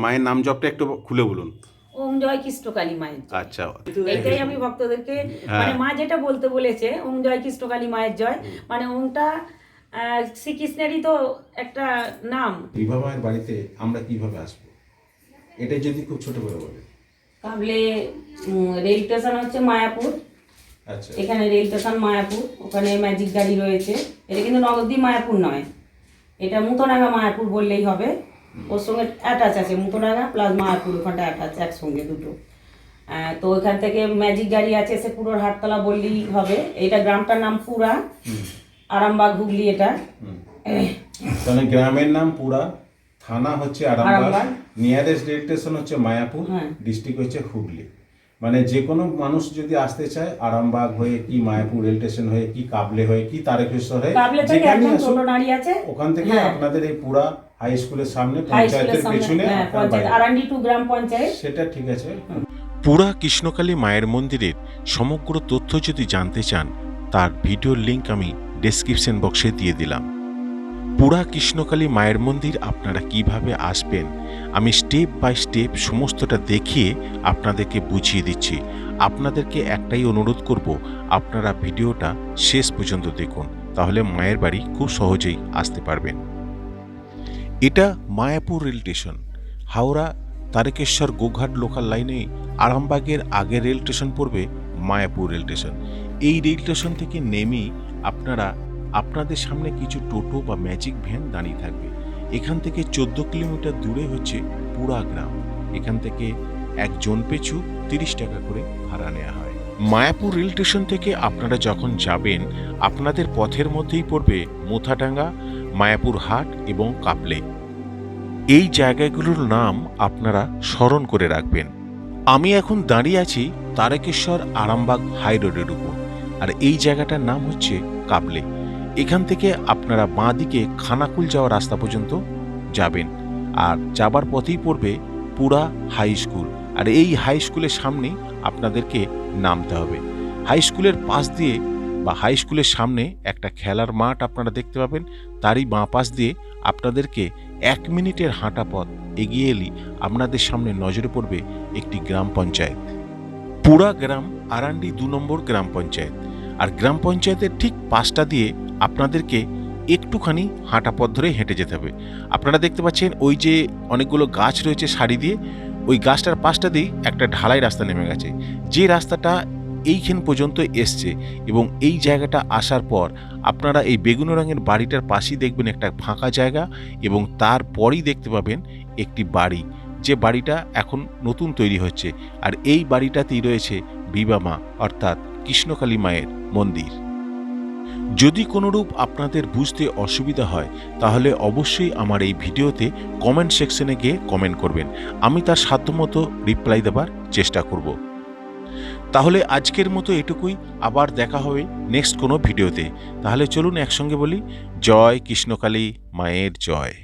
মায়ের নাম জপটা একটু খুলে বলুন। ওম জয় কৃষ্ণকালী মায়ের জয়। আচ্ছা, এইটাই আমি ভক্তদেরকে হ্যাঁ। মানে মা যেটা বলতে বলেছে ওম জয় কৃষ্ণকালী মায়ের জয়, মানে ওমটা শ্রীকৃষ্ণেরই তো একটা নাম। বিভা মায়ের বাড়িতে আমরা কিভাবে আসবো, এটা যদি খুব ছোট করে বলে। কাবলে রেল স্টেশন হচ্ছে মায়াপুর। আচ্ছা, এখানে রেল স্টেশন মায়াপুর, ওখানে ম্যাজিক গাড়ি রয়েছে। এটা কিন্তু নবদ্বীপ মায়াপুর নয়, এটা মুতোডাঙ্গা মায়াপুর বললেই হবে। ওর সঙ্গে অ্যাটাচ আছে, মুতোডাঙ্গা প্লাস মায়াপুর, ওখানটা অ্যাটাচ একসঙ্গে দুটো। তো ওইখান থেকে ম্যাজিক গাড়ি আছে, সে পুরোর হাটতলা বললেই হবে। এটা গ্রামটার নাম পুরা, আরামবাগ হুগলি। এটা তাহলে গ্রামের নাম পুরা, থানা হচ্ছে Arambagh, Arambagh. Nearest rail station হচ্ছে মায়াপুর, হ্যাঁ। ডিস্ট্রিক্ট হচ্ছে হুগলি। মানে যে কোনো মানুষ যদি আসতে চায় আরামবাগ হয়ে কি মায়াপুর রেল স্টেশন হয়ে কি কাবলে হয়ে কি তারকেশ্বর হয়ে কাবলে থেকে যেখানে একদম আসুক, ছোট দাঁড়িয়ে আছে ওখান থেকে হ্যাঁ। আপনাদের এই পুরা হাই স্কুলের সামনে হাই পঞ্চায়েতের স্কুলের পেছনে সামনে, আপনার পঞ্চায়েত বাড়ি। আরান্ডি টু গ্রাম পঞ্চায়েত। সেটা ঠিক আছে। পুরা কৃষ্ণকালী মায়ের মন্দিরের সমগ্র তথ্য যদি জানতে চান, তার ভিডিওর লিংক আমি ডেসক্রিপশন বক্সে দিয়ে দিলাম। পুরা কৃষ্ণকালী মায়ের মন্দির আপনারা কিভাবে আসবেন আমি স্টেপ বাই স্টেপ সমস্তটা দেখিয়ে আপনাদেরকে বুঝিয়ে দিচ্ছি। আপনাদেরকে একটাই অনুরোধ করব, আপনারা ভিডিওটা শেষ পর্যন্ত দেখুন, তাহলে মায়ের বাড়ি খুব সহজেই আসতে পারবেন। এটা Mayapur rail station, Howrah Tarakeswar Goghat local লাইনে আরামবাগের আগের রেল স্টেশন পড়বে মায়াপুর রেল স্টেশন। এই রেল স্টেশন থেকে নেমেই আপনাদের সামনে কিছু টোটো বা ম্যাজিক ভ্যান দাঁড়িয়ে থাকবে। এখান থেকে 14 কিলোমিটার দূরে হচ্ছে পুরা গ্রাম। এখান থেকে একজন পিছু 30 টাকা করে ভাড়া নেওয়া হয়। মায়াপুর রেল স্টেশন থেকে আপনারা যখন যাবেন, আপনাদের পথের মধ্যেই পড়বে মোথাডাঙ্গা, মায়াপুর হাট এবং কাবলে। এই জায়গাগুলোর নাম আপনারা স্মরণ করে রাখবেন। আমি এখন দাঁড়িয়ে আছি তারকেশ্বর আরামবাগ হাই রোডের উপর, আর এই জায়গাটার নাম হচ্ছে কাবলে। এখান থেকে আপনারা বাঁ দিকে খানাকুল যাওয়ার রাস্তা পর্যন্ত যাবেন, আর যাবার পথেই পড়বে পুরা হাই স্কুল। আর এই হাই স্কুলের সামনেই আপনাদেরকে নামতে হবে। হাই স্কুলের পাশ দিয়ে বা হাই স্কুলের সামনে একটা খেলার মাঠ আপনারা দেখতে পাবেন, তারই বাঁ পাশ দিয়ে আপনাদেরকে 1 মিনিটের হাঁটা পথ এগিয়ে এলেই আপনাদের সামনে নজরে পড়বে একটি গ্রাম পঞ্চায়েত। পুরা গ্রাম আরান্ডি 2 নম্বর গ্রাম পঞ্চায়েত। আর গ্রাম পঞ্চায়েতের ঠিক পাশটা দিয়ে আপনাদেরকে একটুখানি হাঁটা পথ ধরে হেঁটে যেতে হবে। আপনারা দেখতে পাচ্ছেন ওই যে অনেকগুলো গাছ রয়েছে সারি দিয়ে, ওই গাছটার পাশটা দিয়েই একটা ঢালাই রাস্তা নেমে গেছে। যে রাস্তাটা এইখান পর্যন্ত এসছে, এবং এই জায়গাটা আসার পর আপনারা এই বেগুনি রঙের বাড়িটার পাশেই দেখবেন একটা ফাঁকা জায়গা, এবং তারপরই দেখতে পাবেন একটি বাড়ি, যে বাড়িটা এখন নতুন তৈরি হচ্ছে। আর এই বাড়িটাতেই রয়েছে বিভা মা অর্থাৎ কৃষ্ণকালী মায়ের মন্দির। যদি কোনোরূপ আপনাদের বুঝতে অসুবিধা হয়, তাহলে অবশ্যই আমার এই ভিডিওতে কমেন্ট সেকশনে গিয়ে কমেন্ট করবেন, আমি তার সাধ্যমতো রিপ্লাই দেবার চেষ্টা করব। তাহলে আজকের মতো এটুকুই, আবার দেখা হবে নেক্সট কোনো ভিডিওতে। তাহলে চলুন একসঙ্গে বলি, জয় কৃষ্ণকালী মায়ের জয়।